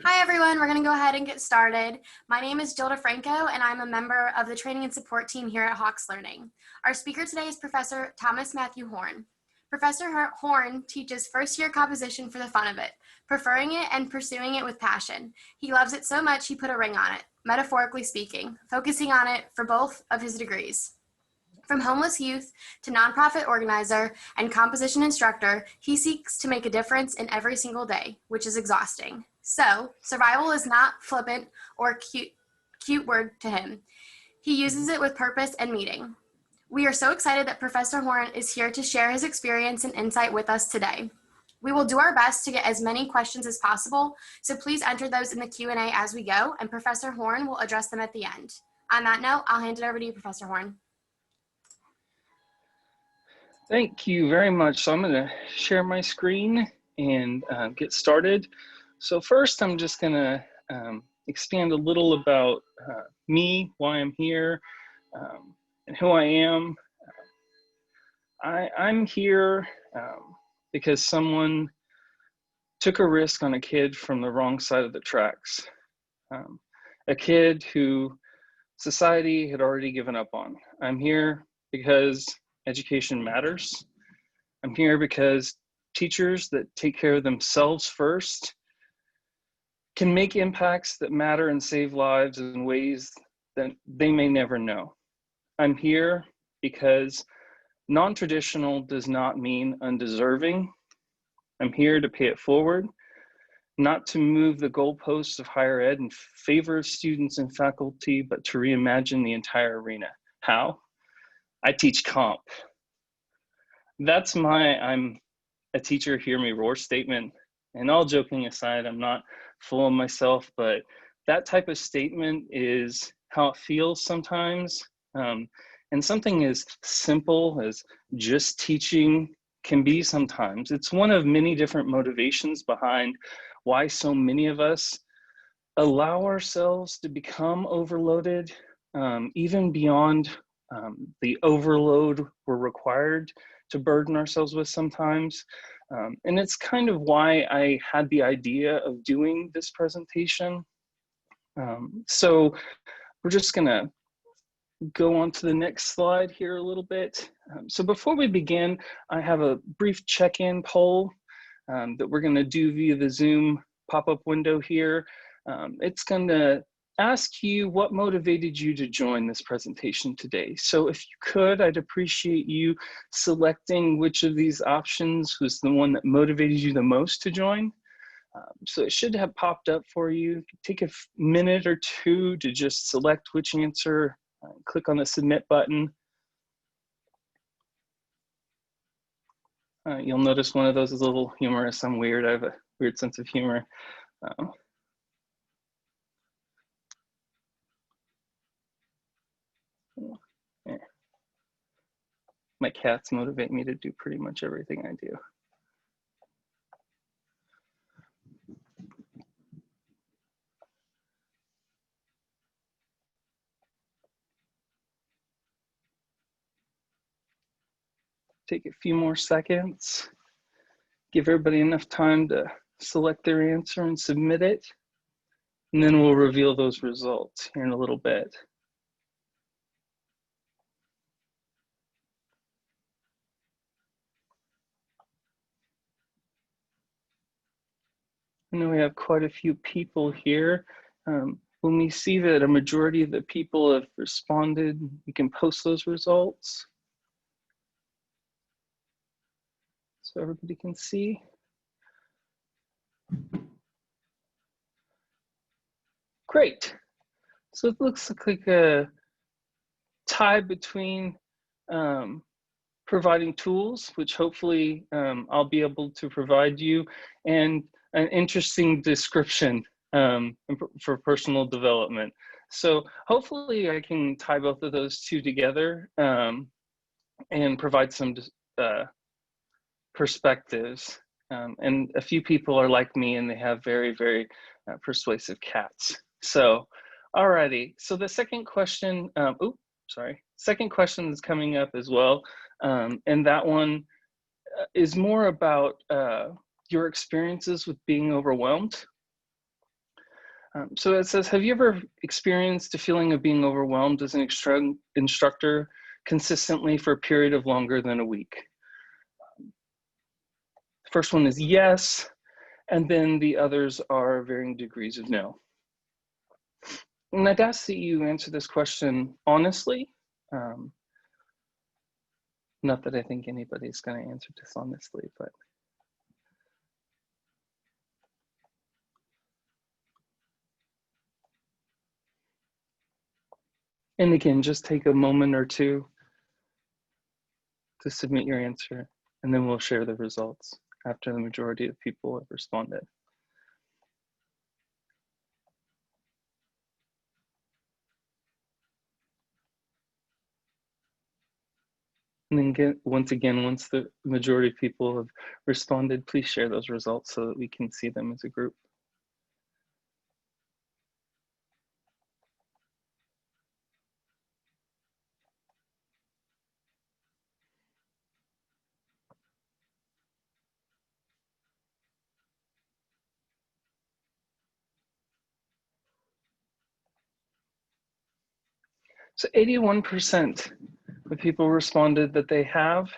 Hi everyone, we're going to go ahead and get started. My name is Jill DeFranco and I'm a member of the training and support team here at Hawks Learning. Our speaker today is Professor Matthew Horne. Professor Horne teaches first-year composition for the fun of it, preferring it and pursuing it with passion. He loves it so much he put a ring on it, metaphorically speaking, focusing on it for both of his degrees. From homeless youth to nonprofit organizer and composition instructor, he seeks to make a difference in every single day, which is exhausting. So, survival is not flippant or cute word to him. He uses it with purpose and meaning. We are so excited that Professor Horne is here to share his experience and insight with us today. We will do our best to get as many questions as possible, so please enter those in the Q&A as we go, and Professor Horne will address them at the end. On that note, I'll hand it over to you, Professor Horne. Thank you very much. So I'm going to share my screen and get started. So first, I'm just going to expand a little about me, why I'm here, and who I am. I'm here because someone took a risk on a kid from the wrong side of the tracks. A kid who society had already given up on. I'm here because education matters. I'm here because teachers that take care of themselves first can make impacts that matter and save lives in ways that they may never know. I'm here because non-traditional does not mean undeserving. I'm here to pay it forward, not to move the goalposts of higher ed in favor of students and faculty, but to reimagine the entire arena. How? I teach comp. That's my I'm a teacher, hear me roar statement. And all joking aside, I'm not full of myself, but that type of statement is how it feels sometimes. And something as simple as just teaching can be sometimes. It's one of many different motivations behind why so many of us allow ourselves to become overloaded, even beyond the overload we're required to burden ourselves with sometimes. And it's kind of why I had the idea of doing this presentation. So we're just gonna go on to the next slide here a little bit. So before we begin, I have a brief check-in poll that we're gonna do via the Zoom pop-up window here. It's gonna ask you what motivated you to join this presentation today. So if you could, I'd appreciate you selecting which of these options was the one that motivated you the most to join. So it should have popped up for you. Take a minute or two to just select which answer, click on the submit button. You'll notice one of those is a little humorous. I'm weird, I have a weird sense of humor. Yeah. My cats motivate me to do pretty much everything I do. Take a few more seconds. Give everybody enough time to select their answer and submit it. And then we'll reveal those results here in a little bit. I know we have quite a few people here. When we see that a majority of the people have responded, we can post those results so everybody can see. Great. So it looks like a tie between providing tools, which hopefully I'll be able to provide you, and an interesting description for personal development. So hopefully I can tie both of those two together and provide some perspectives. And a few people are like me and they have very, very persuasive cats. So, alrighty. So the second question, second question is coming up as well. And that one is more about your experiences with being overwhelmed. So it says, have you ever experienced a feeling of being overwhelmed as an instructor consistently for a period of longer than a week? First one is yes, and then the others are varying degrees of no. And I'd ask that you answer this question honestly. Not that I think anybody's going to answer this honestly, but and again, just take a moment or two to submit your answer, and then we'll share the results after the majority of people have responded. And then once the majority of people have responded, please share those results so that we can see them as a group. So 81% of people responded that they have,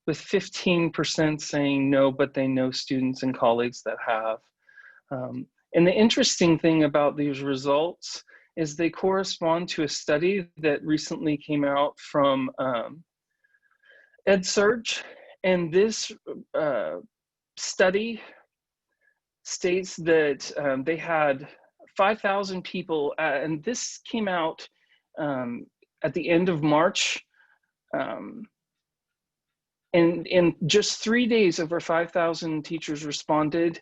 with 15% saying no, but they know students and colleagues that have. And the interesting thing about these results is they correspond to a study that recently came out from EdSurge. And this study states that they had 5,000 people, and this came out at the end of March. And in just 3 days, over 5,000 teachers responded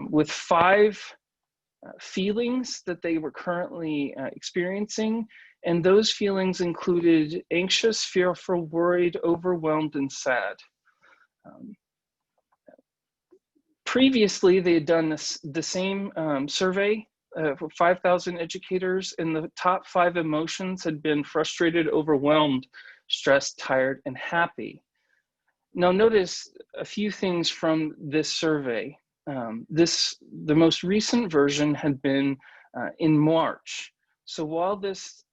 with 5 feelings that they were currently experiencing. And those feelings included anxious, fearful, worried, overwhelmed, and sad. Previously, they had done the same survey for 5,000 educators, and the top 5 emotions had been frustrated, overwhelmed, stressed, tired, and happy. Now notice a few things from this survey. The most recent version had been in March. So while this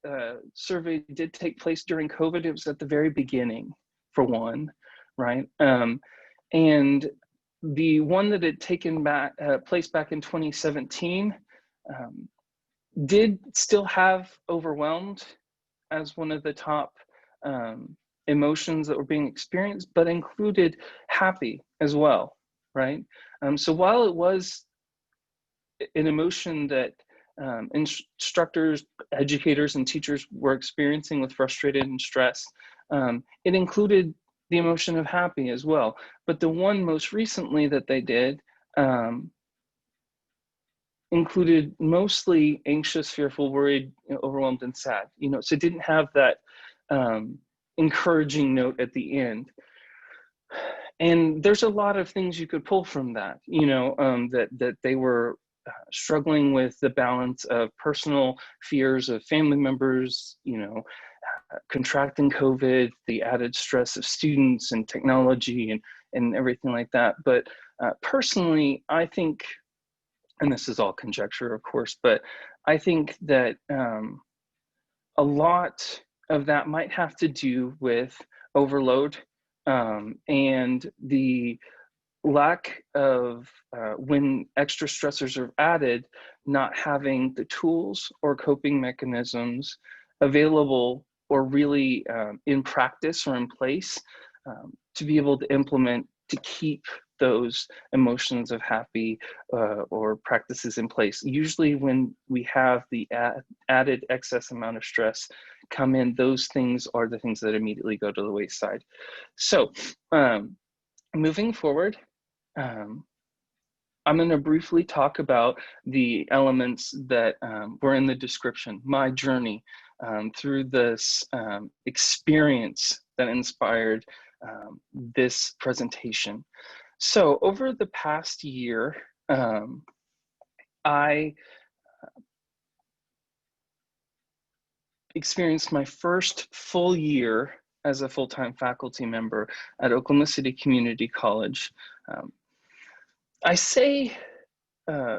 survey did take place during COVID, it was at the very beginning, for one, right? And the one that had taken place back in 2017 did still have overwhelmed as one of the top emotions that were being experienced, but included happy as well, right? So while it was an emotion that instructors, educators, and teachers were experiencing with frustrated and stressed, it included the emotion of happy as well. But the one most recently that they did included mostly anxious, fearful, worried, overwhelmed, and sad. So it didn't have that encouraging note at the end. And there's a lot of things you could pull from that, that they were struggling with the balance of personal fears of family members, contracting COVID, the added stress of students and technology and everything like that. But personally, I think, and this is all conjecture, of course, but I think that a lot of that might have to do with overload and the lack of, when extra stressors are added, not having the tools or coping mechanisms available or really in practice or in place to be able to implement to keep those emotions of happy or practices in place. Usually when we have the added excess amount of stress come in, those things are the things that immediately go to the wayside. So moving forward, I'm going to briefly talk about the elements that were in the description, my journey through this experience that inspired this presentation. So over the past year, I experienced my first full year as a full-time faculty member at Oklahoma City Community College. I say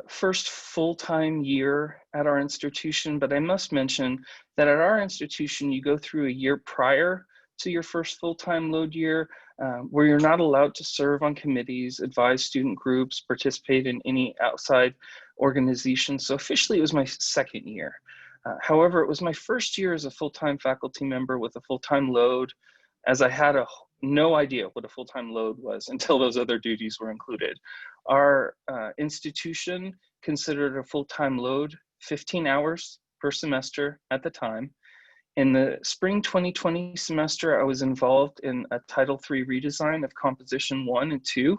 first full-time year at our institution, but I must mention that at our institution, you go through a year prior to your first full-time load year, where you're not allowed to serve on committees, advise student groups, participate in any outside organizations. So officially it was my second year. However, it was my first year as a full-time faculty member with a full-time load, as I had no idea what a full-time load was until those other duties were included. Our institution considered a full-time load 15 hours per semester at the time. In the spring 2020 semester, I was involved in a Title III redesign of Composition 1 and 2,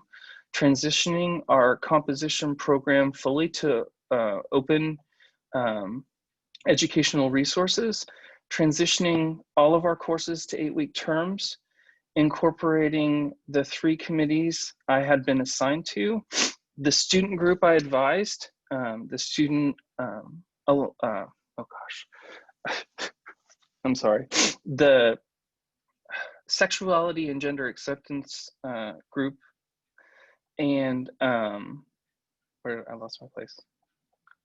transitioning our composition program fully to open educational resources, transitioning all of our courses to 8-week terms, incorporating the 3 committees I had been assigned to, the student group I advised, the student, oh gosh, I'm sorry, the sexuality and gender acceptance group, and where I lost my place.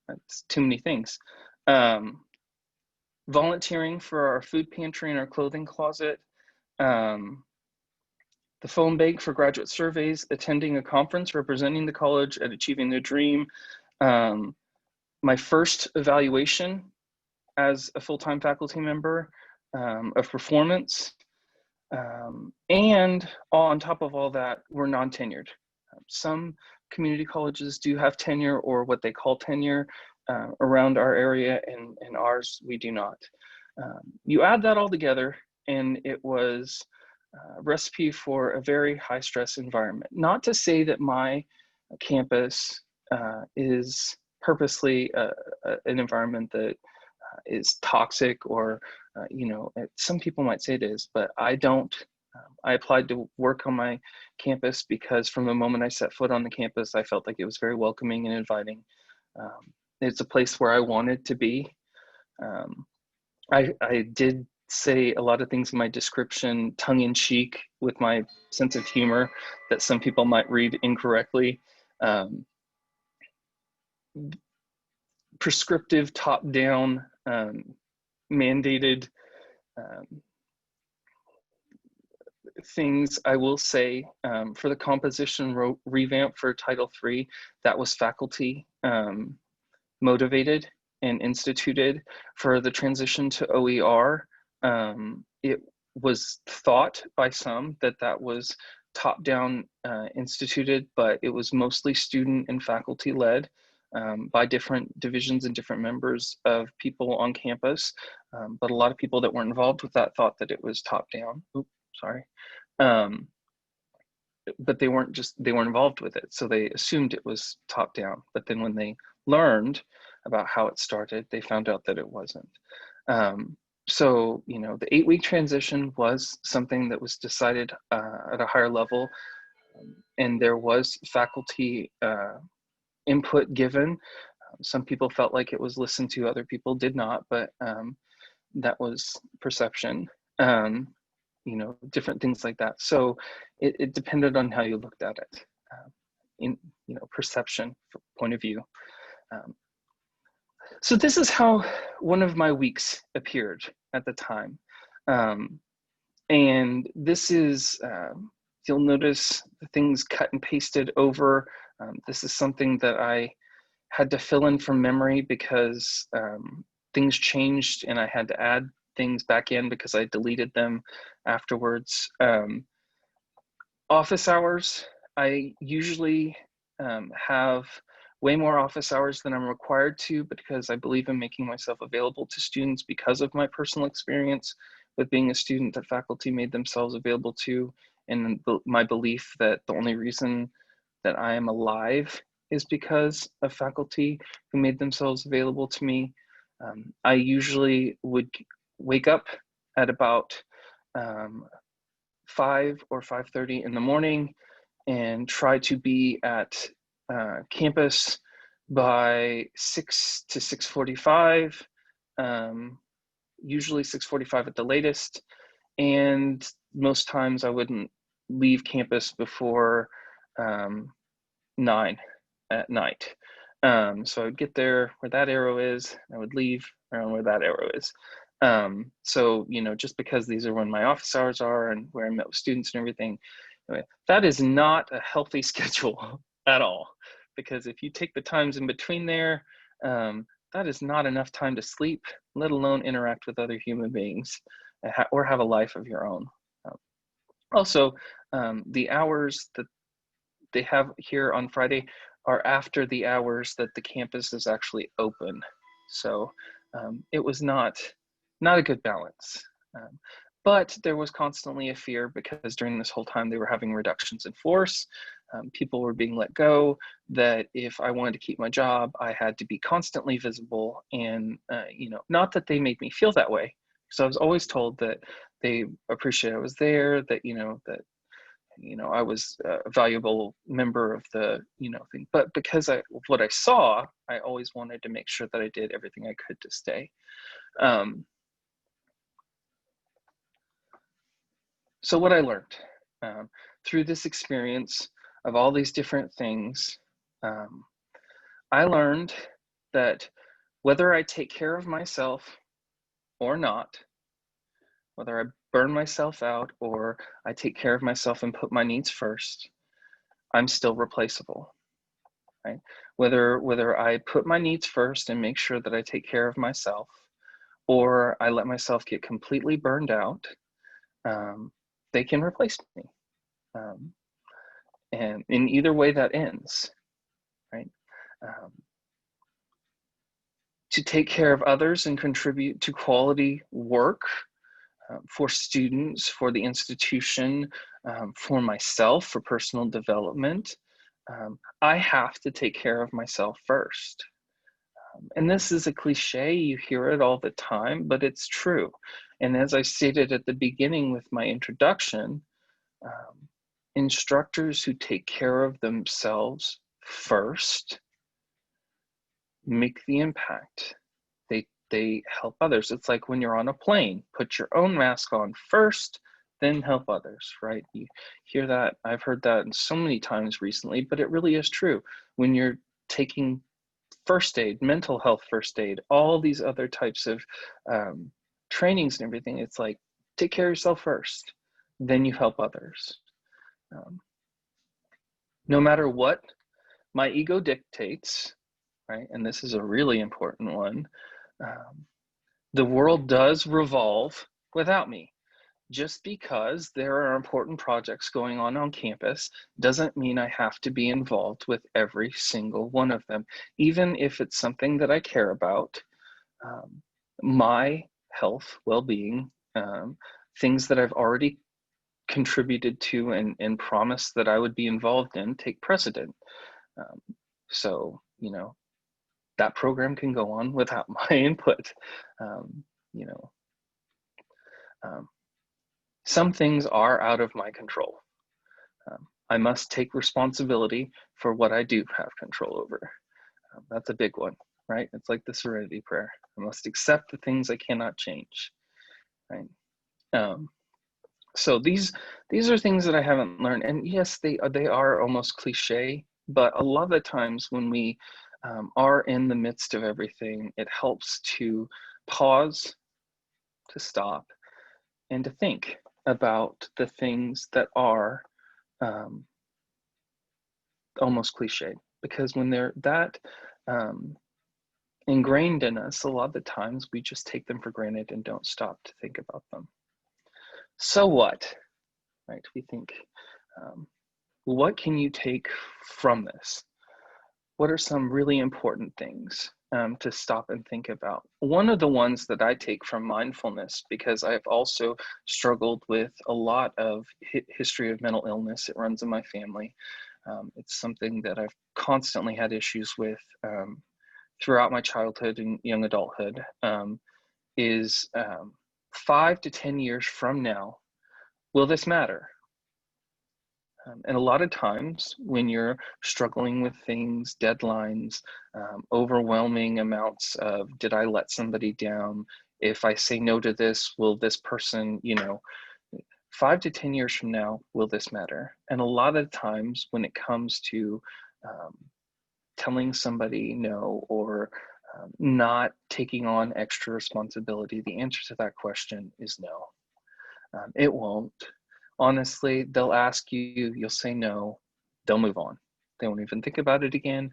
That's too many things. Volunteering for our food pantry and our clothing closet, the phone bank for graduate surveys, attending a conference representing the college at Achieving the Dream, my first evaluation as a full-time faculty member of performance, and on top of all that, we're non-tenured. Some community colleges do have tenure, or what they call tenure, around our area, and ours, we do not. You add that all together, and it was a recipe for a very high stress environment. Not to say that my campus is purposely an environment that is toxic, or some people might say it is, but I don't. I applied to work on my campus because from the moment I set foot on the campus, I felt like it was very welcoming and inviting. It's a place where I wanted to be. I did say a lot of things in my description tongue-in-cheek with my sense of humor that some people might read incorrectly. Prescriptive, top-down, mandated things I will say for the composition revamp for Title III, that was faculty motivated and instituted. For the transition to OER, it was thought by some that that was top-down instituted, but it was mostly student and faculty led by different divisions and different members of people on campus. But a lot of people that weren't involved with that thought that it was top-down. Oops, sorry. But they weren't involved with it. So they assumed it was top-down. But then when they learned about how it started, they found out that it wasn't. So, the 8-week transition was something that was decided at a higher level, and there was faculty input given. Some people felt like it was listened to, other people did not, but that was perception. Different things like that. So it depended on how you looked at it, in perception point of view. So this is how one of my weeks appeared at the time. And this is, you'll notice the things cut and pasted over. This is something that I had to fill in from memory because things changed and I had to add things back in because I deleted them afterwards. Office hours, I usually have way more office hours than I'm required to, because I believe in making myself available to students because of my personal experience with being a student that faculty made themselves available to, and my belief that the only reason that I am alive is because of faculty who made themselves available to me. I usually would wake up at about 5 or 5:30 in the morning and try to be at campus by 6 to 6:45, usually 6:45 at the latest. And most times I wouldn't leave campus before 9 at night. So I would get there where that arrow is, and I would leave around where that arrow is. So, you know, just because these are when my office hours are and where I met with students and everything, anyway, that is not a healthy schedule at all. Because if you take the times in between there, that is not enough time to sleep, let alone interact with other human beings or have a life of your own. Also, the hours that they have here on Friday are after the hours that the campus is actually open. So it was not a good balance. But there was constantly a fear because during this whole time they were having reductions in force. People were being let go, that if I wanted to keep my job, I had to be constantly visible. And, you know, not that they made me feel that way. So I was always told that they appreciate I was there, that, you know, I was a valuable member of the, you know, thing. But because of what I saw, I always wanted to make sure that I did everything I could to stay. So what I learned through this experience of all these different things, I learned that whether I take care of myself or not, whether I burn myself out or I take care of myself and put my needs first, I'm still replaceable, right? Whether I put my needs first and make sure that I take care of myself, or I let myself get completely burned out, they can replace me. And in either way that ends, right? To take care of others and contribute to quality work for students, for the institution, for myself, for personal development, I have to take care of myself first. And this is a cliche, you hear it all the time, but it's true. And as I stated at the beginning with my introduction, instructors who take care of themselves first make the impact. They help others. It's like when you're on a plane, put your own mask on first, then help others, right? You hear that. I've heard that so many times recently, but it really is true. When you're taking first aid, mental health first aid, all these other types of trainings and everything, it's like, take care of yourself first, then you help others. No matter what my ego dictates, right? And this is a really important one. The world does revolve without me. Just because there are important projects going on campus doesn't mean I have to be involved with every single one of them, even if it's something that I care about. My health, well-being, things that I've already contributed to and promised that I would be involved in take precedent. So, you know, that program can go on without my input. You know, some things are out of my control. I must take responsibility for what I do have control over. That's a big one, right? It's like the serenity prayer. I must accept the things I cannot change, right? So these are things that I haven't learned, and yes, they are almost cliche, but a lot of the times when we are in the midst of everything, it helps to pause, to stop, and to think about the things that are almost cliche, because when they're that ingrained in us, a lot of the times we just take them for granted and don't stop to think about them. So what, right? We think, what can you take from this? What are some really important things to stop and think about? One of the ones that I take from mindfulness, because I've also struggled with a lot of history of mental illness. It runs in my family. It's something that I've constantly had issues with throughout my childhood and young adulthood, is 5 to 10 years from now, will this matter? And a lot of times when you're struggling with things, deadlines, overwhelming amounts of, did I let somebody down? If I say no to this, will this person, 5 to 10 years from now, will this matter? And a lot of times when it comes to telling somebody no, or not taking on extra responsibility, the answer to that question is no. It won't. Honestly, they'll ask you, you'll say no, they'll move on. They won't even think about it again,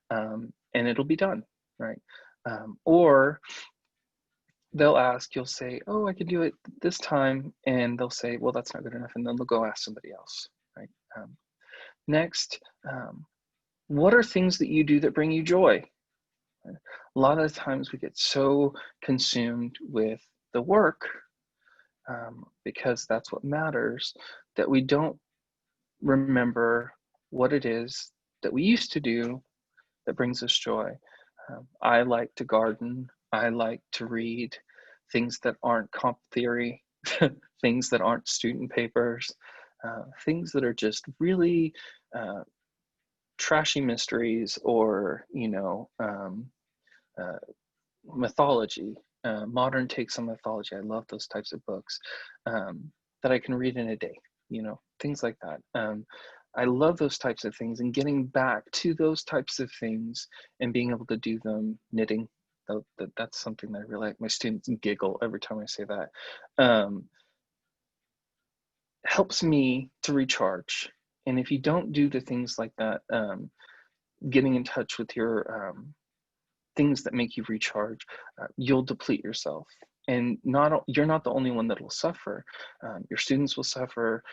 and it'll be done, right? Or they'll ask, you'll say, oh, I can do it this time, and they'll say, well, that's not good enough, and then they'll go ask somebody else, right? Next, what are things that you do that bring you joy? A lot of the times we get so consumed with the work, because that's what matters, that we don't remember what it is that we used to do that brings us joy. I like to garden. I like to read things that aren't comp theory, things that aren't student papers, things that are just really trashy mysteries, or mythology, modern takes on mythology. I love those types of books that I can read in a day, things like that. I love those types of things, and getting back to those types of things and being able to do them. Knitting, that's something that I really like. My students giggle every time I say that. Helps me to recharge. And if you don't do the things like that, getting in touch with your things that make you recharge, you'll deplete yourself. And you're not the only one that will suffer. Your students will suffer,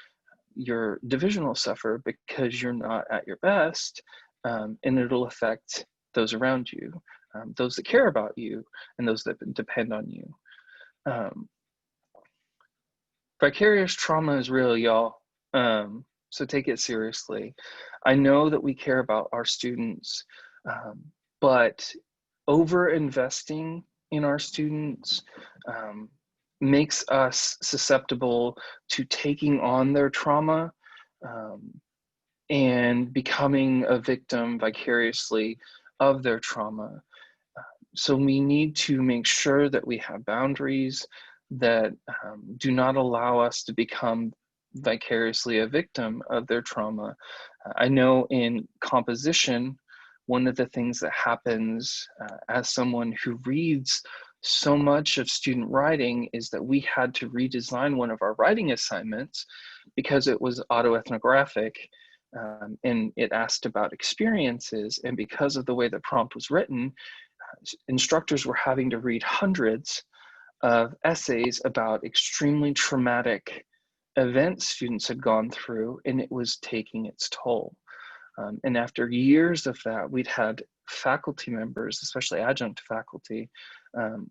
your division will suffer, because you're not at your best, and it'll affect those around you, those that care about you, and those that depend on you. Vicarious trauma is real, y'all. So take it seriously. I know that we care about our students, but over investing in our students makes us susceptible to taking on their trauma, and becoming a victim vicariously of their trauma. So we need to make sure that we have boundaries that do not allow us to become vicariously a victim of their trauma. I know in composition, one of the things that happens as someone who reads so much of student writing is that we had to redesign one of our writing assignments because it was autoethnographic, and it asked about experiences. And because of the way the prompt was written, instructors were having to read hundreds of essays about extremely traumatic events students had gone through, and it was taking its toll. And after years of that, we'd had faculty members, especially adjunct faculty,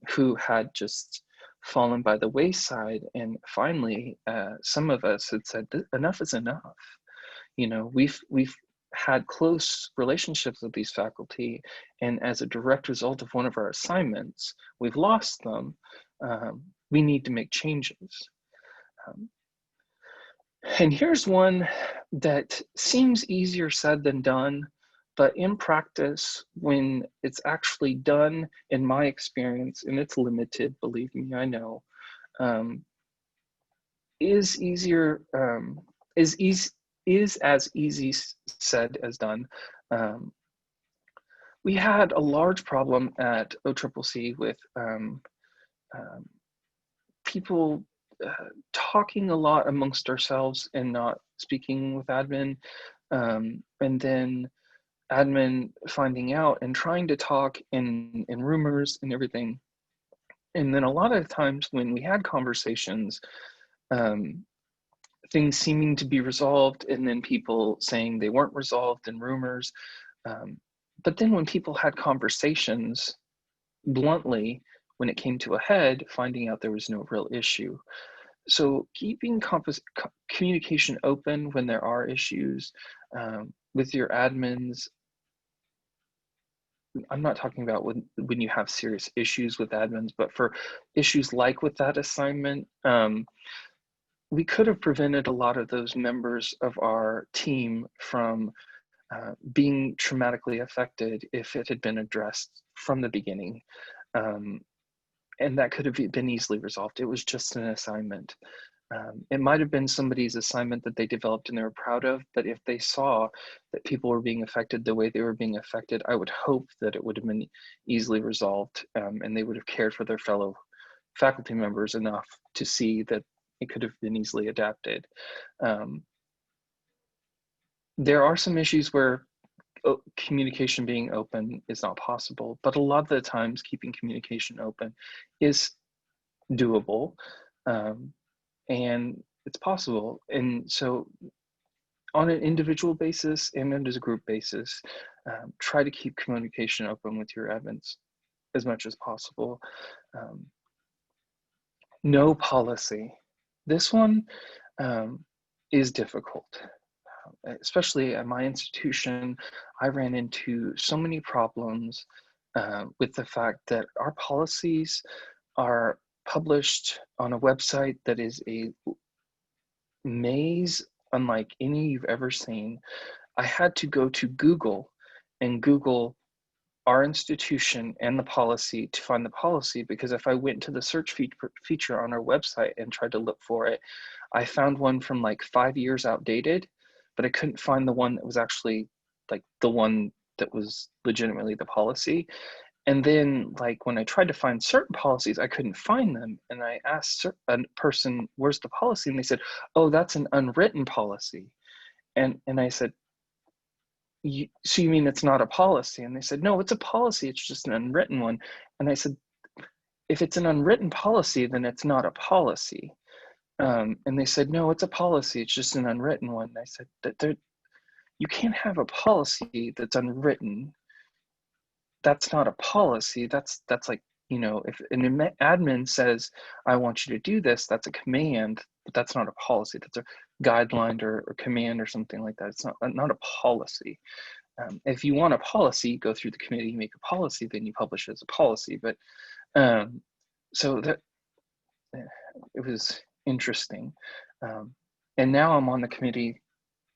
who had just fallen by the wayside. And finally, some of us had said, enough is enough. We've had close relationships with these faculty, and as a direct result of one of our assignments, we've lost them. We need to make changes. And here's one that seems easier said than done, but in practice, when it's actually done, in my experience, and it's limited, believe me, I know, is as easy said as done. We had a large problem at OCCC with people talking a lot amongst ourselves and not speaking with admin, and then admin finding out and trying to talk in rumors and everything. And then a lot of times when we had conversations, things seeming to be resolved, and then people saying they weren't resolved in rumors. But then when people had conversations bluntly, when it came to a head, finding out there was no real issue. So keeping communication open when there are issues with your admins. I'm not talking about when you have serious issues with admins, but for issues like with that assignment, we could have prevented a lot of those members of our team from being traumatically affected if it had been addressed from the beginning. And that could have been easily resolved. It was just an assignment. It might have been somebody's assignment that they developed and they were proud of, but if they saw that people were being affected the way they were being affected, I would hope that it would have been easily resolved, and they would have cared for their fellow faculty members enough to see that it could have been easily adapted. There are some issues where communication being open is not possible, but a lot of the times keeping communication open is doable, and it's possible. And so on an individual basis and as a group basis, try to keep communication open with your admins as much as possible. No policy. This one is difficult. Especially at my institution, I ran into so many problems with the fact that our policies are published on a website that is a maze unlike any you've ever seen. I had to go to Google and Google our institution and the policy to find the policy, because if I went to the search feature on our website and tried to look for it, I found one from like 5 years outdated, but I couldn't find the one that was actually like the one that was legitimately the policy. And then like when I tried to find certain policies, I couldn't find them. And I asked a person, where's the policy? And they said, oh, that's an unwritten policy. And I said, so you mean it's not a policy? And they said, no, it's a policy. It's just an unwritten one. And I said, if it's an unwritten policy, then it's not a policy. And they said, no, it's a policy. It's just an unwritten one. And I said, you can't have a policy that's unwritten. That's not a policy. That's like, you know, if an admin says, I want you to do this, that's a command, but that's not a policy. That's a guideline or command or something like that. It's not a policy. If you want a policy, you go through the committee, you make a policy, then you publish it as a policy. But so that it was interesting. And now I'm on the committee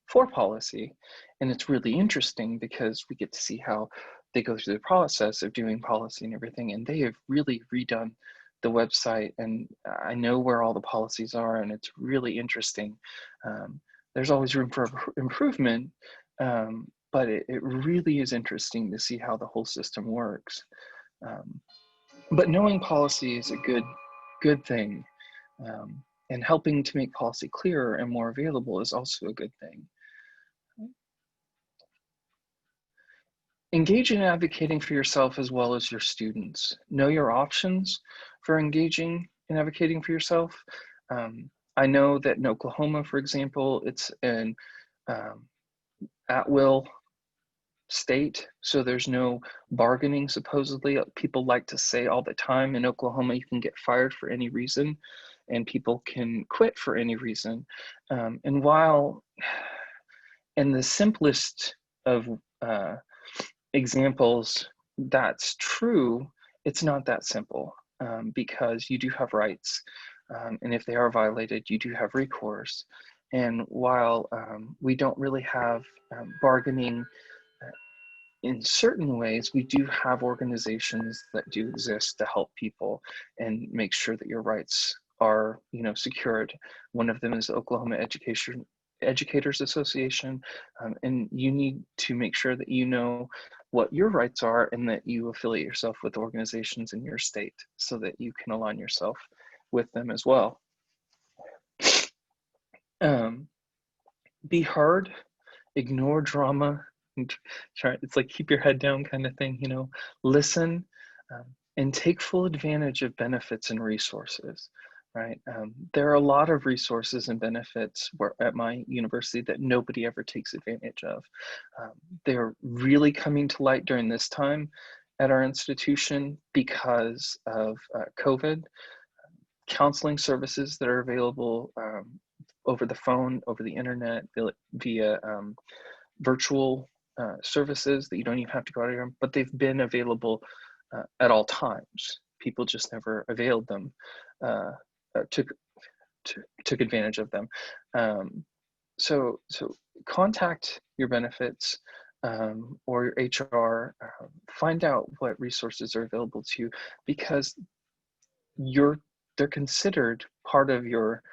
for policy, and it's really interesting because we get to see how they go through the process of doing policy and everything, and they have really redone the website, and I know where all the policies are, and it's really interesting. There's always room for improvement, but it really is interesting to see how the whole system works. But knowing policy is a good thing, and helping to make policy clearer and more available is also a good thing. Engage in advocating for yourself as well as your students. Know your options for engaging in advocating for yourself. I know that in Oklahoma, for example, it's an at-will state, so there's no bargaining, supposedly. People like to say all the time in Oklahoma, you can get fired for any reason, and people can quit for any reason. And while in the simplest of examples, that's true, it's not that simple, because you do have rights, and if they are violated, you do have recourse. And while we don't really have bargaining in certain ways, we do have organizations that do exist to help people and make sure that your rights are, you know, secured. One of them is the Oklahoma Educators Association, and you need to make sure that you know what your rights are and that you affiliate yourself with organizations in your state so that you can align yourself with them as well. Be heard, ignore drama, and try, it's like keep your head down kind of thing, you know, listen, and take full advantage of benefits and resources. Right. There are a lot of resources and benefits at my university that nobody ever takes advantage of. They're really coming to light during this time at our institution because of COVID. Counseling services that are available over the phone, over the internet, via virtual services that you don't even have to go out of your home, but they've been available at all times. People just never availed them. Took advantage of them. So contact your benefits or your HR, find out what resources are available to you, because they're considered part of your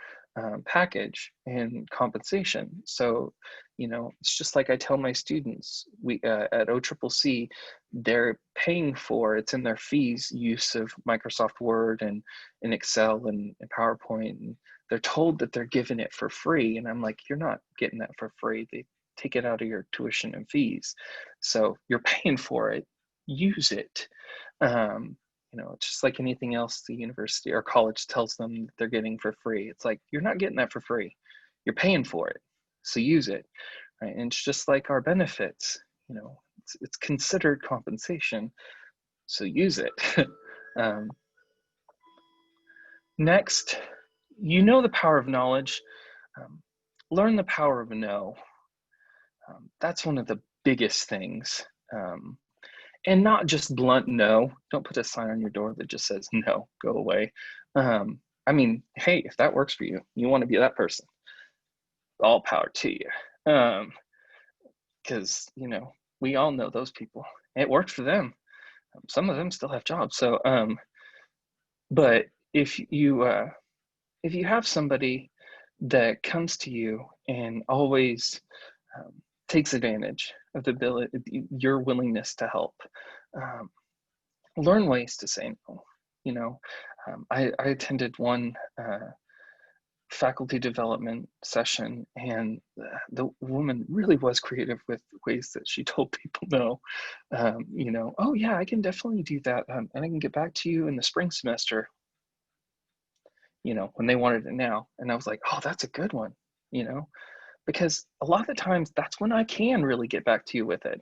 package and compensation. So, it's just like I tell my students, we at OCCC, they're paying for, it's in their fees, use of Microsoft Word and Excel and PowerPoint. And they're told that they're giving it for free. And I'm like, you're not getting that for free. They take it out of your tuition and fees. So you're paying for it, use it. It's just like anything else the university or college tells them that they're getting for free. It's like, you're not getting that for free. You're paying for it. So use it, right? And it's just like our benefits, it's considered compensation. So use it. Next, the power of knowledge. Learn the power of no. That's one of the biggest things. And not just blunt no. Don't put a sign on your door that just says no, go away. Hey, if that works for you, you want to be that person, all power to you. Because, we all know those people. It worked for them. Some of them still have jobs. So, but if you have somebody that comes to you and always takes advantage of the ability, your willingness to help, learn ways to say no. I attended one faculty development session, and the woman really was creative with ways that she told people no. Oh yeah, I can definitely do that, and I can get back to you in the spring semester, when they wanted it now. And I was like, oh, that's a good one, because a lot of the times that's when I can really get back to you with it.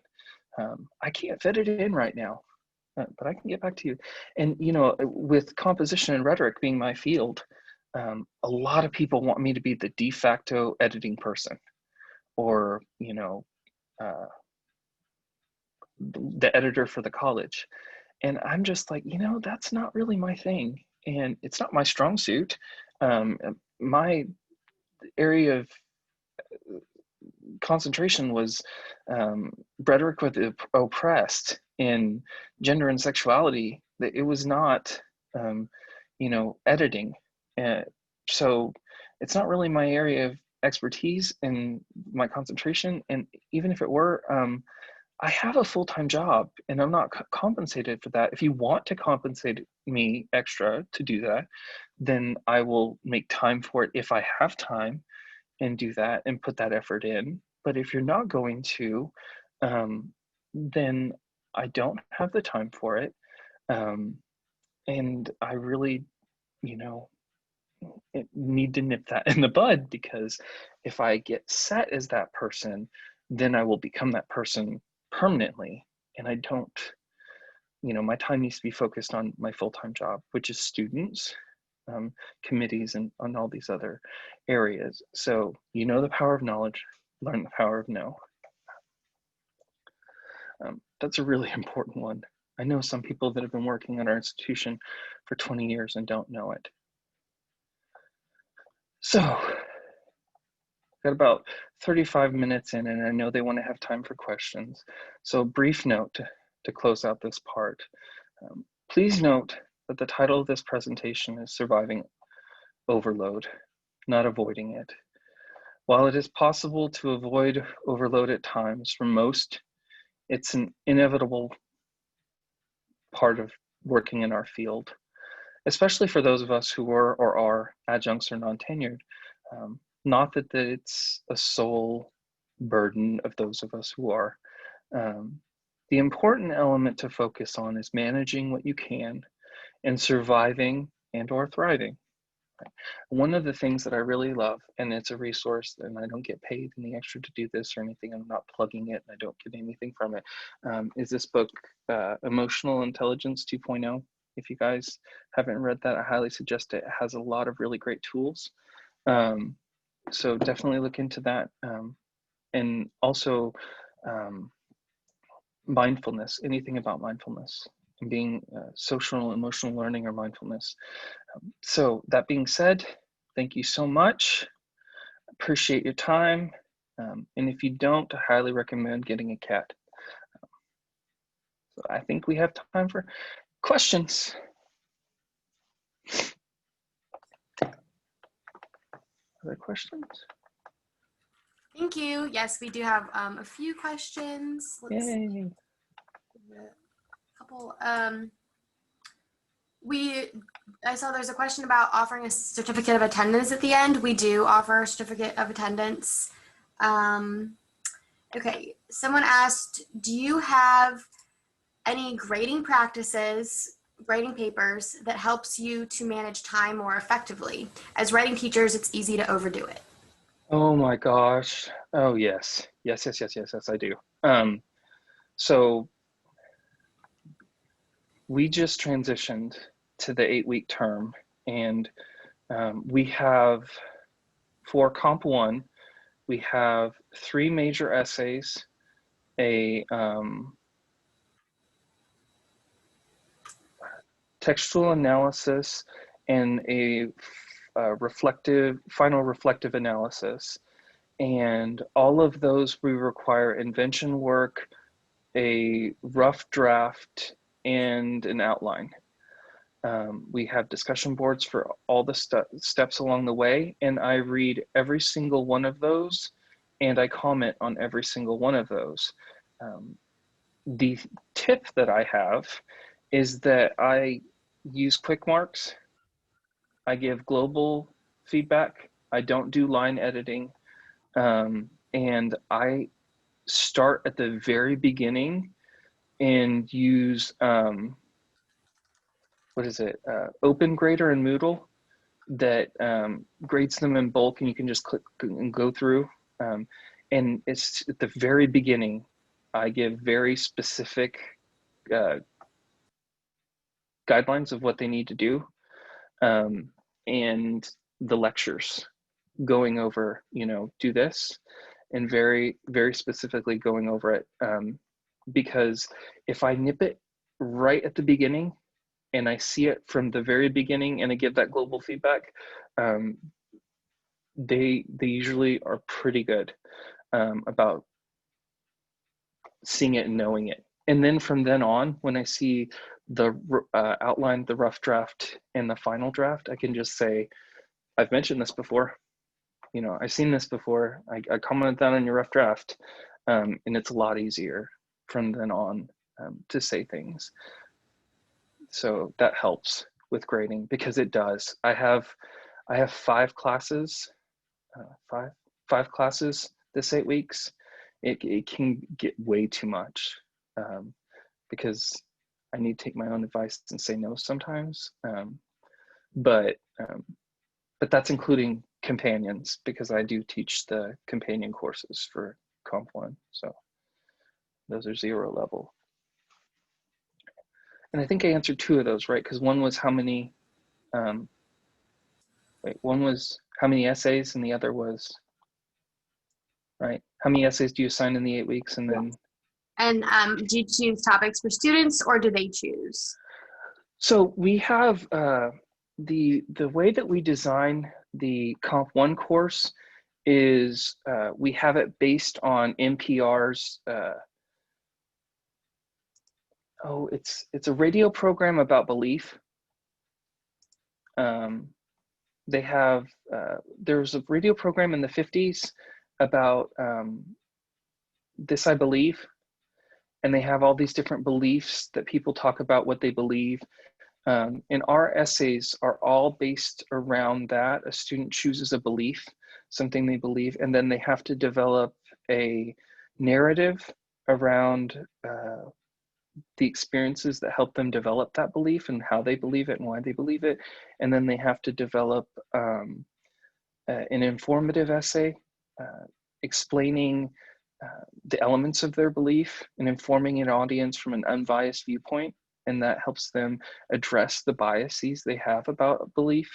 I can't fit it in right now, but I can get back to you. And, with composition and rhetoric being my field, a lot of people want me to be the de facto editing person, or, the editor for the college. And I'm just like, that's not really my thing. And it's not my strong suit. My area of concentration was rhetoric with the oppressed in gender and sexuality. It was not, editing. So it's not really my area of expertise and my concentration. And even if it were, I have a full-time job and I'm not compensated for that. If you want to compensate me extra to do that, then I will make time for it if I have time and do that and put that effort in. But if you're not going to, then I don't have the time for it. And I really, need to nip that in the bud, because if I get set as that person, then I will become that person permanently. And I don't, my time needs to be focused on my full-time job, which is students, committees, and on all these other areas. So, the power of knowledge, learn the power of no. That's a really important one. I know some people that have been working at our institution for 20 years and don't know it. So, got about 35 minutes in, and I know they want to have time for questions. So, brief note to close out this part. Please note that the title of this presentation is Surviving Overload, not Avoiding It. While it is possible to avoid overload at times, for most, it's an inevitable part of working in our field, especially for those of us who were or are adjuncts or non-tenured. Not that it's a sole burden of those of us who are. The important element to focus on is managing what you can and surviving and or thriving. One of the things that I really love, and it's a resource, and I don't get paid any extra to do this or anything, I'm not plugging it, and I don't get anything from it, is this book, Emotional Intelligence 2.0. If you guys haven't read that, I highly suggest it. It has a lot of really great tools. So definitely look into that. And also mindfulness, anything about mindfulness and being social, emotional learning, or mindfulness. So that being said, thank you so much. Appreciate your time. And if you don't, I highly recommend getting a cat. So I think we have time for questions. Other questions? Thank you. Yes, we do have a few questions. Let's see. Yay. A couple. I saw there's a question about offering a certificate of attendance at the end. We do offer a certificate of attendance. Okay, someone asked, do you have any grading practices, grading papers that helps you to manage time more effectively? As writing teachers, it's easy to overdo it. Oh my gosh. Oh yes. Yes, I do. So we just transitioned to the 8-week term, and we have, for Comp 1, we have 3 major essays, a textual analysis, and a final reflective analysis. And all of those, we require invention work, a rough draft, and an outline. We have discussion boards for all the steps along the way, and I read every single one of those, and I comment on every single one of those. The tip that I have is that I use quick marks. I give global feedback. I don't do line editing. And I start at the very beginning and use, Open Grader in Moodle that grades them in bulk, and you can just click and go through. And it's at the very beginning, I give very specific guidelines of what they need to do. And the lectures going over, do this, and very, very specifically going over it. Because if I nip it right at the beginning and I see it from the very beginning and I give that global feedback, they usually are pretty good about seeing it and knowing it. And then from then on, when I see the outline, the rough draft, and the final draft, I can just say, I've mentioned this before. I've seen this before. I commented that on your rough draft, and it's a lot easier from then on to say things. So that helps with grading, because it does. I have 5 classes, five classes this 8 weeks. It can get way too much because I need to take my own advice and say no sometimes. But that's including companions, because I do teach the companion courses for Comp 1. So those are 0 level. And I think I answered 2 of those, right? Because one was how many, one was how many essays, and the other was, right? How many essays do you assign in the 8 weeks? And then. And do you choose topics for students, or do they choose? So we have the way that we design the Comp 1 course is we have it based on NPR's, it's a radio program about belief. They have, there was a radio program in the 50s about This I Believe, and they have all these different beliefs that people talk about what they believe. And our essays are all based around that. A student chooses a belief, something they believe, and then they have to develop a narrative around the experiences that help them develop that belief and how they believe it and why they believe it. And then they have to develop an informative essay explaining the elements of their belief and informing an audience from an unbiased viewpoint. And that helps them address the biases they have about belief.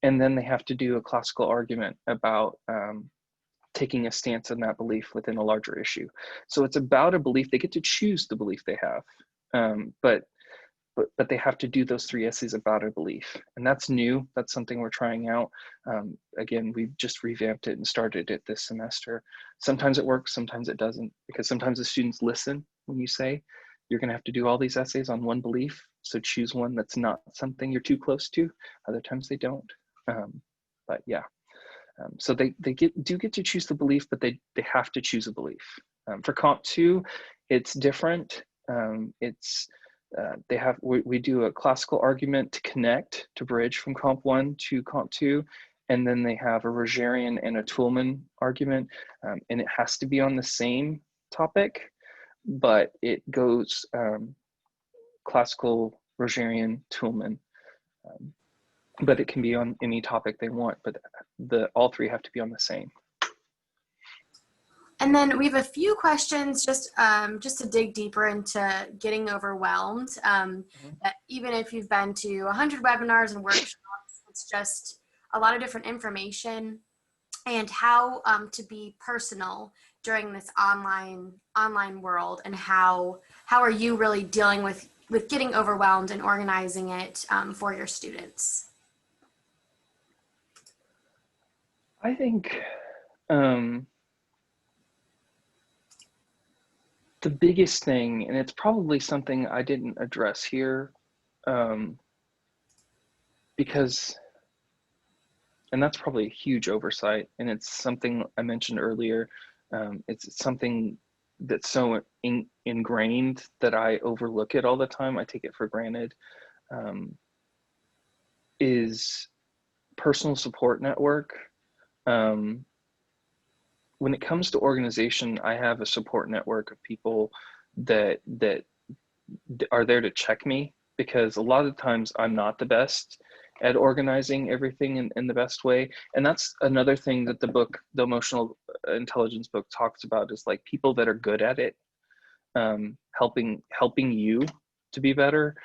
And then they have to do a classical argument about taking a stance on that belief within a larger issue. So it's about a belief. They get to choose the belief they have, but they have to do those 3 essays about a belief. And that's new. That's something we're trying out. Again, we've just revamped it and started it this semester. Sometimes it works, sometimes it doesn't, because sometimes the students listen when you say, you're going to have to do all these essays on one belief. So choose one that's not something you're too close to. Other times they don't. But yeah. So they do get to choose the belief, but they have to choose a belief. For Comp 2, it's different. We do a classical argument to connect, to bridge from Comp 1 to Comp 2, and then they have a Rogerian and a Toulmin argument, and it has to be on the same topic, but it goes classical, Rogerian, Toulmin. But it can be on any topic they want, but all three have to be on the same. And then we have a few questions just to dig deeper into getting overwhelmed. That even if you've been to 100 webinars and workshops, it's just a lot of different information, and how to be personal during this online world, and how are you really dealing with getting overwhelmed and organizing it for your students? I think the biggest thing, and it's probably something I didn't address here, because, and that's probably a huge oversight, and it's something I mentioned earlier, it's something that's so ingrained that I overlook it all the time. I take it for granted, is personal support network. When it comes to organization, I have a support network of people that are there to check me, because a lot of times I'm not the best at organizing everything in the best way. And that's another thing that the book, the emotional intelligence book, talks about, is like people that are good at it, helping you to be better.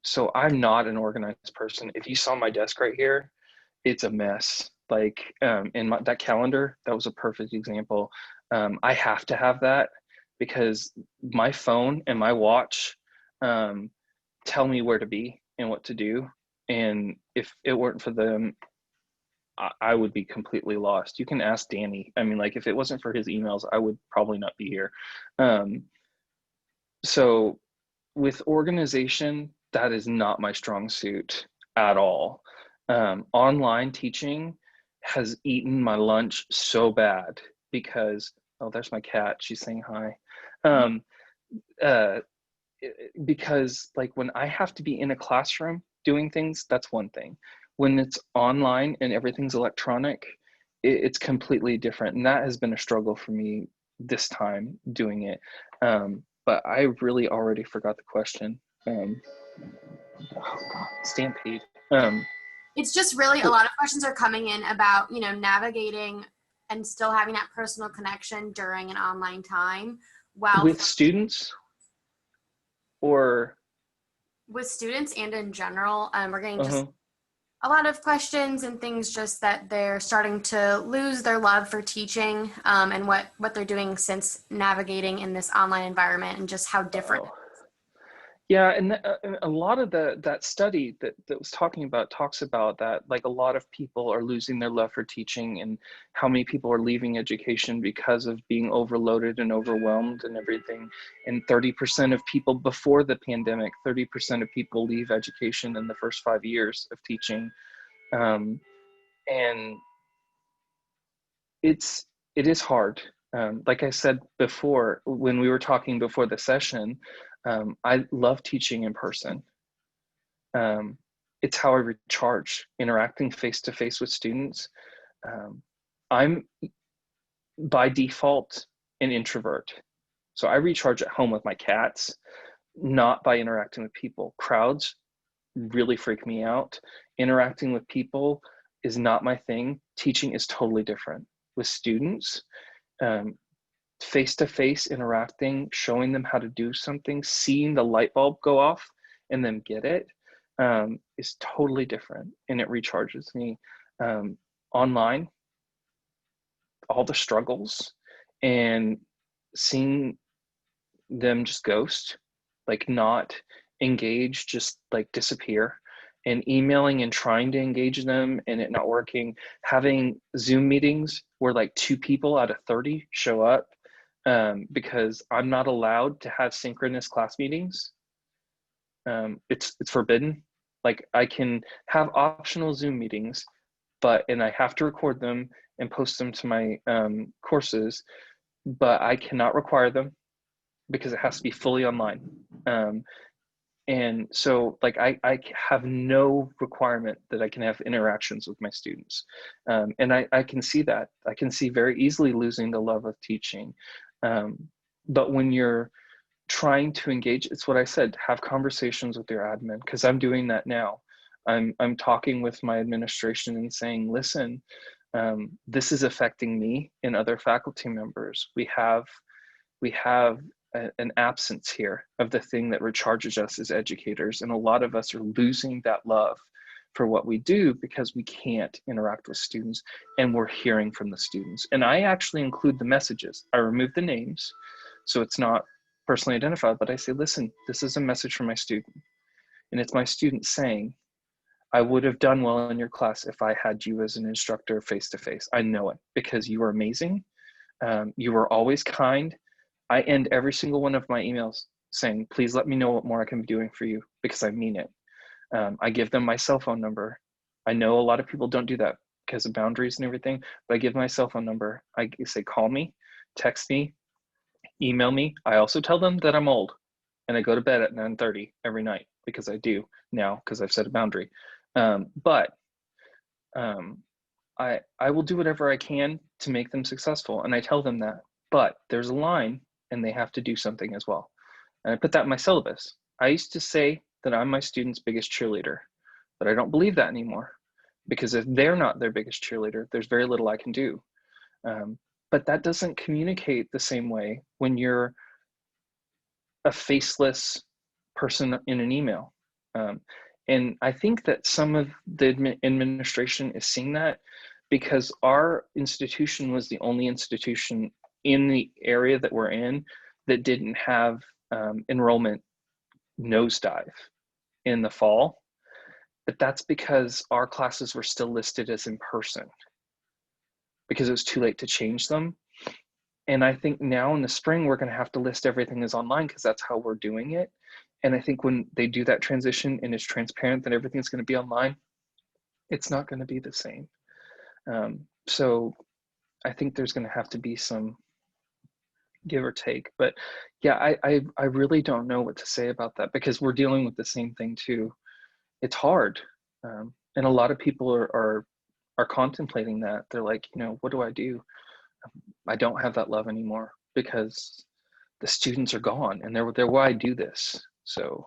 So I'm not an organized person. If you saw my desk right here, it's a mess. Like in that calendar, that was a perfect example. I have to have that because my phone and my watch tell me where to be and what to do. And if it weren't for them, I would be completely lost. You can ask Danny. I mean, like, if it wasn't for his emails, I would probably not be here. So with organization, that is not my strong suit at all. Online teaching has eaten my lunch so bad because, oh, there's my cat. She's saying hi. Because like when I have to be in a classroom doing things, that's one thing. When it's online and everything's electronic, it's completely different. And that has been a struggle for me this time doing it. But I really already forgot the question. Oh God, Stampede. It's just really, a lot of questions are coming in about, navigating and still having that personal connection during an online time. With students or? With students and in general. We're getting just a lot of questions and things, just that they're starting to lose their love for teaching, and what they're doing since navigating in this online environment, and just how different. Yeah, and a lot of that study that was talking about talks about that, like a lot of people are losing their love for teaching, and how many people are leaving education because of being overloaded and overwhelmed and everything. And 30% of people before the pandemic, 30% of people leave education in the first 5 years of teaching. And it is hard. Like I said before, when we were talking before the session, I love teaching in person. It's how I recharge, interacting face-to-face with students. I'm by default an introvert. So I recharge at home with my cats, not by interacting with people. Crowds really freak me out. Interacting with people is not my thing. Teaching is totally different. With students, face-to-face interacting, showing them how to do something, seeing the light bulb go off and then get it, is totally different, and it recharges me. Online, all the struggles and seeing them just ghost, like not engage, just like disappear, and emailing and trying to engage them and it not working, having Zoom meetings where like 2 people out of 30 show up, because I'm not allowed to have synchronous class meetings. It's forbidden. Like I can have optional Zoom meetings, and I have to record them and post them to my courses, but I cannot require them because it has to be fully online. And so like I have no requirement that I can have interactions with my students. And I can see that. I can see very easily losing the love of teaching. But when you're trying to engage, it's what I said, have conversations with your admin, because I'm doing that now. I'm talking with my administration and saying, listen, this is affecting me and other faculty members. We have an absence here of the thing that recharges us as educators. And a lot of us are losing that love for what we do because we can't interact with students and we're hearing from the students. And I actually include the messages. I remove the names so it's not personally identified, but I say, listen, this is a message from my student. And it's my student saying, I would have done well in your class if I had you as an instructor face-to-face. I know it because you are amazing. You were always kind. I end every single one of my emails saying, please let me know what more I can be doing for you, because I mean it. I give them my cell phone number. I know a lot of people don't do that because of boundaries and everything, but I give my cell phone number. I say, call me, text me, email me. I also tell them that I'm old and I go to bed at 9:30 every night, because I do now, because I've set a boundary. But I will do whatever I can to make them successful. And I tell them that, but there's a line and they have to do something as well. And I put that in my syllabus. I used to say that I'm my student's biggest cheerleader, but I don't believe that anymore, because if they're not their biggest cheerleader, there's very little I can do. But that doesn't communicate the same way when you're a faceless person in an email. And I think that some of the administration is seeing that, because our institution was the only institution in the area that we're in that didn't have enrollment nosedive in the fall. But that's because our classes were still listed as in person, because it was too late to change them. And I think now in the spring, we're going to have to list everything as online, because that's how we're doing it. And I think when they do that transition and it's transparent that everything's going to be online, it's not going to be the same. So I think there's going to have to be some give or take. But yeah, I really don't know what to say about that, because we're dealing with the same thing too. It's hard. And a lot of people are contemplating that. They're like, what do I do? I don't have that love anymore because the students are gone, and they're why I do this. So.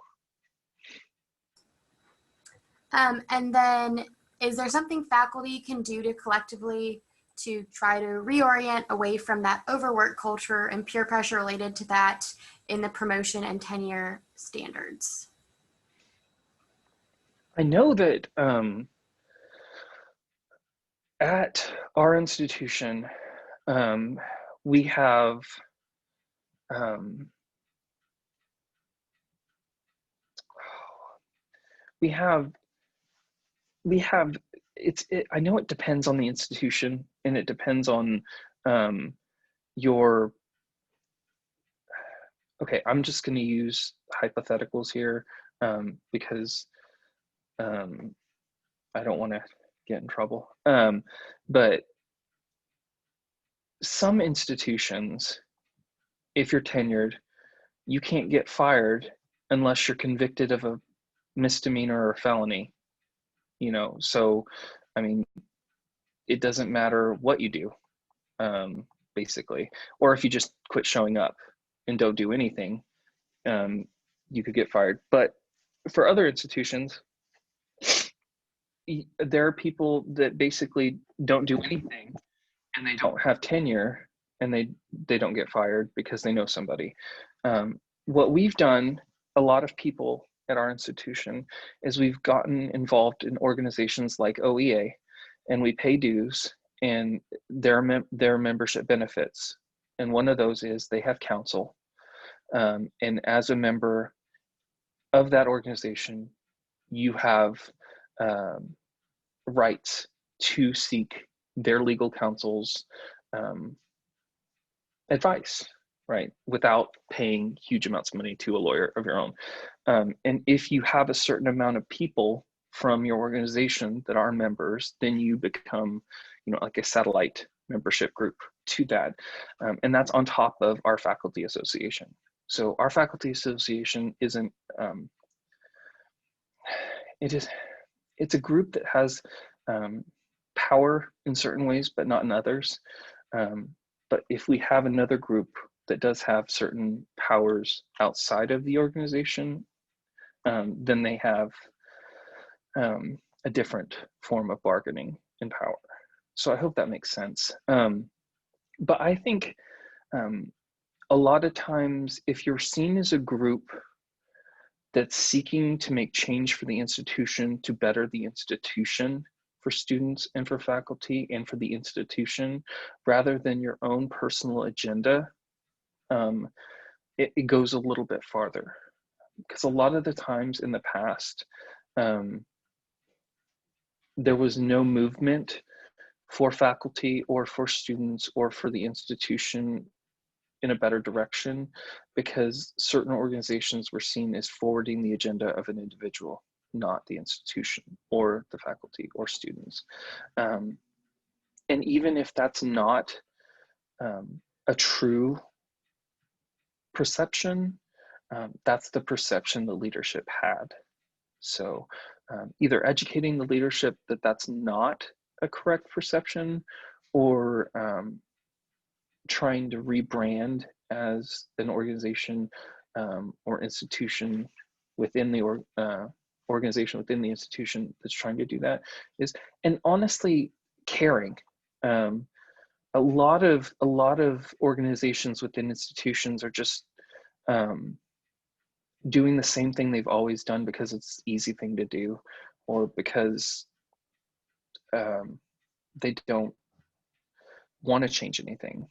And then is there something faculty can do to collectively to try to reorient away from that overwork culture and peer pressure related to that in the promotion and tenure standards? I know that at our institution, we have I know it depends on the institution, and it depends on your, okay, I'm just going to use hypotheticals here because I don't want to get in trouble. But some institutions, if you're tenured, you can't get fired unless you're convicted of a misdemeanor or a felony. So I mean, it doesn't matter what you do, basically, or if you just quit showing up and don't do anything, you could get fired. But for other institutions, there are people that basically don't do anything and they don't have tenure, and they don't get fired because they know somebody. What we've done, a lot of people at our institution, is we've gotten involved in organizations like OEA, and we pay dues and their membership benefits. And one of those is they have counsel. And as a member of that organization, you have rights to seek their legal counsel's advice, right, without paying huge amounts of money to a lawyer of your own. And if you have a certain amount of people from your organization that are members, then you become, like a satellite membership group to that. And that's on top of our faculty association. So our faculty association isn't, it's a group that has power in certain ways, but not in others. But if we have another group that does have certain powers outside of the organization, then they have a different form of bargaining and power. So I hope that makes sense. But I think a lot of times, if you're seen as a group that's seeking to make change for the institution to better the institution for students and for faculty and for the institution, rather than your own personal agenda, it goes a little bit farther. Because a lot of the times in the past, there was no movement for faculty or for students or for the institution in a better direction, because certain organizations were seen as forwarding the agenda of an individual, not the institution or the faculty or students. And even if that's not a true perception, that's the perception the leadership had. So either educating the leadership that that's not a correct perception, or trying to rebrand as an organization or institution within the organization within the institution that's trying to do that is, and honestly, caring. A lot of organizations within institutions are just doing the same thing they've always done because it's the easy thing to do, or because they don't want to change anything.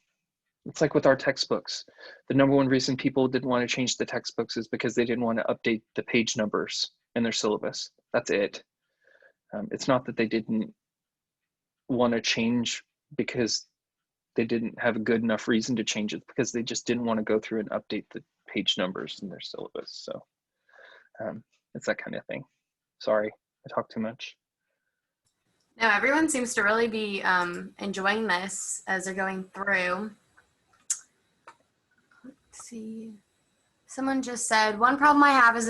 It's like with our textbooks. The number one reason people didn't want to change the textbooks is because they didn't want to update the page numbers in their syllabus. That's it. It's not that they didn't want to change because they didn't have a good enough reason to change it, because they just didn't want to go through and update the page numbers in their syllabus. So it's that kind of thing. Sorry, I talk too much. No, everyone seems to really be enjoying this as they're going through. Let's see. Someone just said, one problem I have as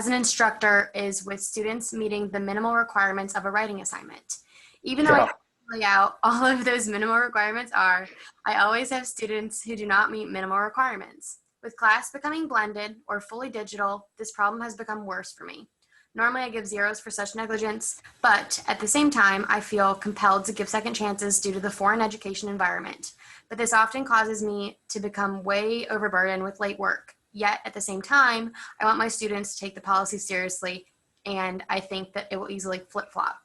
an instructor is with students meeting the minimal requirements of a writing assignment. Even though I can't lay out all of those minimal requirements I always have students who do not meet minimal requirements. With class becoming blended or fully digital, this problem has become worse for me. Normally I give zeros for such negligence, but at the same time, I feel compelled to give second chances due to the foreign education environment. But this often causes me to become way overburdened with late work. Yet at the same time, I want my students to take the policy seriously, and I think that it will easily flip-flop.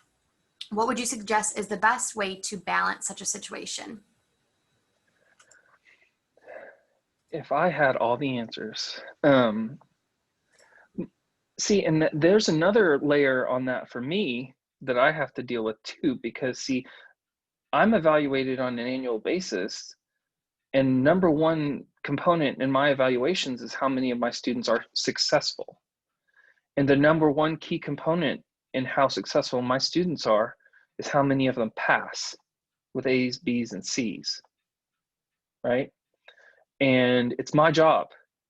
What would you suggest is the best way to balance such a situation? If I had all the answers, see, and there's another layer on that for me that I have to deal with too, because see, I'm evaluated on an annual basis, and number one component in my evaluations is how many of my students are successful. And the number one key component in how successful my students are is how many of them pass with A's, B's, and C's, right? And it's my job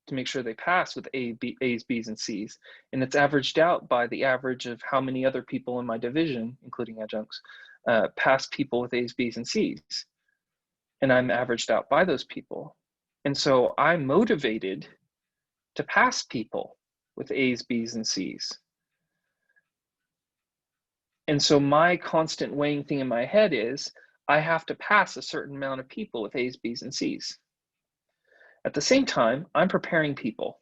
to make sure they pass with A's, B's, and C's. And it's averaged out by the average of how many other people in my division, including adjuncts, pass people with A's, B's, and C's. And I'm averaged out by those people. And so I'm motivated to pass people with A's, B's, and C's. And so my constant weighing thing in my head is I have to pass a certain amount of people with A's, B's, and C's. At the same time, I'm preparing people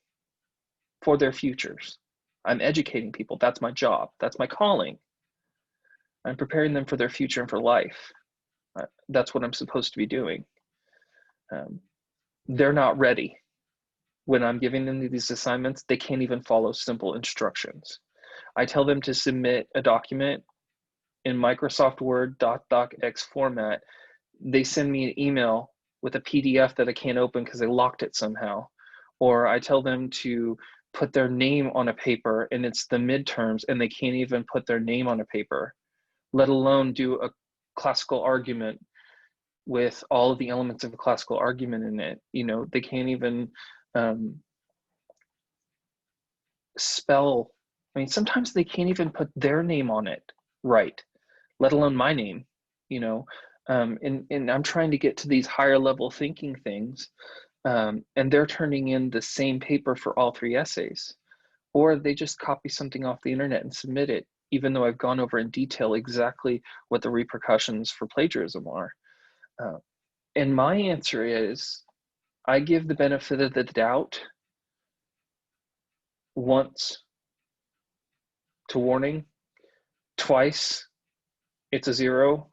for their futures. I'm educating people. That's my job. That's my calling. I'm preparing them for their future and for life. That's what I'm supposed to be doing. They're not ready. When I'm giving them these assignments, they can't even follow simple instructions. I tell them to submit a document in Microsoft Word .docx format. They send me an email with a PDF that I can't open because they locked it somehow. Or I tell them to put their name on a paper and it's the midterms and they can't even put their name on a paper, let alone do a classical argument with all of the elements of a classical argument in it. You know, they can't even spell. I mean, sometimes they can't even put their name on it right, let alone my name, you know. And I'm trying to get to these higher level thinking things, and they're turning in the same paper for all 3 essays, or they just copy something off the internet and submit it, even though I've gone over in detail exactly what the repercussions for plagiarism are. And my answer is, I give the benefit of the doubt once to warning, twice it's a 0,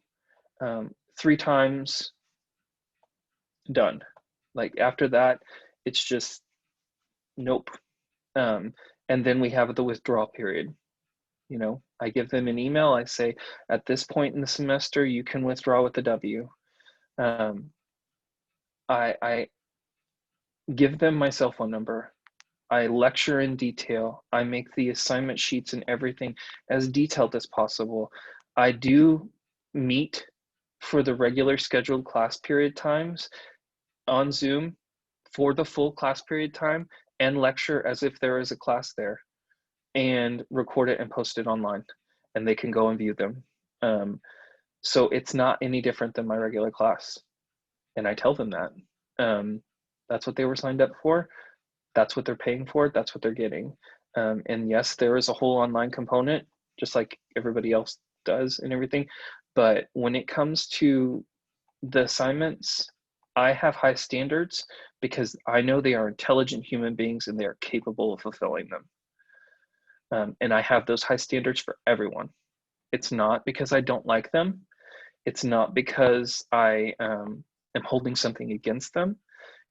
3 times done. Like after that, it's just nope. And then we have the withdrawal period. You know, I give them an email. I say, at this point in the semester, you can withdraw with a W. I give them my cell phone number. I lecture in detail. I make the assignment sheets and everything as detailed as possible. I do meet for the regular scheduled class period times on Zoom for the full class period time and lecture as if there is a class there, and record it and post it online, and they can go and view them. So it's not any different than my regular class. And I tell them that. That's what they were signed up for. That's what they're paying for. That's what they're getting. And yes, there is a whole online component, just like everybody else does and everything. But when it comes to the assignments, I have high standards because I know they are intelligent human beings and they are capable of fulfilling them. And I have those high standards for everyone. It's not because I don't like them. It's not because I am holding something against them.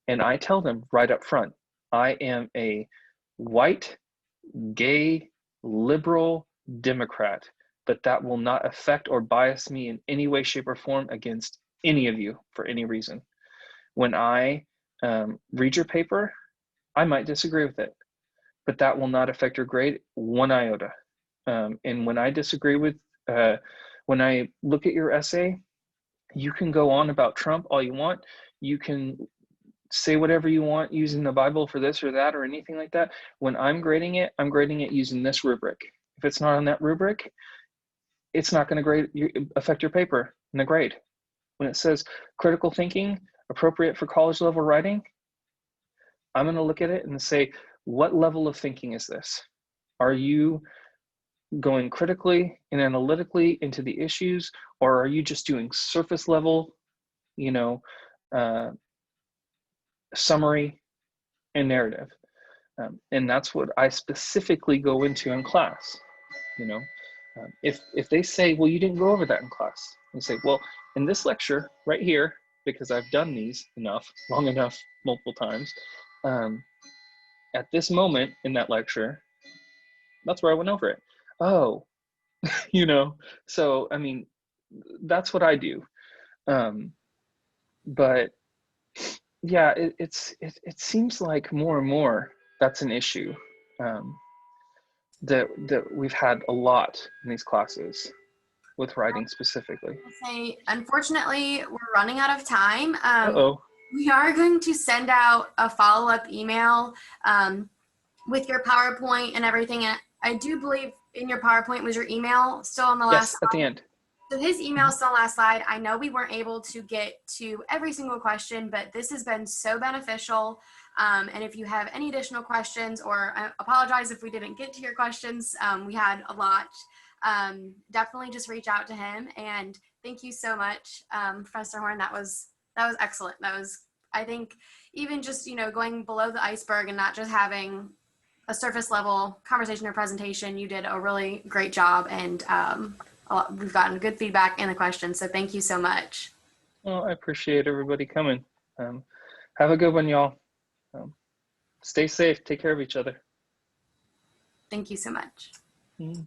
And I tell them right up front, I am a white, gay, liberal Democrat, but that will not affect or bias me in any way, shape, or form against any of you for any reason. When I read your paper, I might disagree with it, but that will not affect your grade one iota. And when I disagree with, when I look at your essay, you can go on about Trump all you want. You can say whatever you want using the Bible for this or that or anything like that. When I'm grading it using this rubric. If it's not on that rubric, it's not going to affect your paper in the grade. When it says critical thinking, appropriate for college level writing, I'm going to look at it and say, what level of thinking is this? Are you going critically and analytically into the issues, or are you just doing surface level, you know, summary and narrative? And that's what I specifically go into in class. You know, if they say, well, you didn't go over that in class, and say, well, in this lecture right here, because I've done these long enough, multiple times, at this moment in that lecture, that's where I went over it. Oh, you know, so I mean, that's what I do. But yeah, it seems like more and more that's an issue that we've had a lot in these classes with writing specifically. Unfortunately, we're running out of time. Uh-oh. We are going to send out a follow-up email with your PowerPoint and everything. And I do believe in your PowerPoint was your email still on the last Yes, at the end. So his email is still on the last slide. I know we weren't able to get to every single question, but this has been so beneficial. And if you have any additional questions, or I apologize if we didn't get to your questions, we had a lot. Definitely just reach out to him. And thank you so much, Professor Horne. That was excellent. That was, I think, even just, you know, going below the iceberg and not just having a surface level conversation or presentation, you did a really great job. And we've gotten good feedback in the questions. So thank you so much. Well, I appreciate everybody coming. Have a good one, y'all. Stay safe. Take care of each other. Thank you so much. Mm-hmm.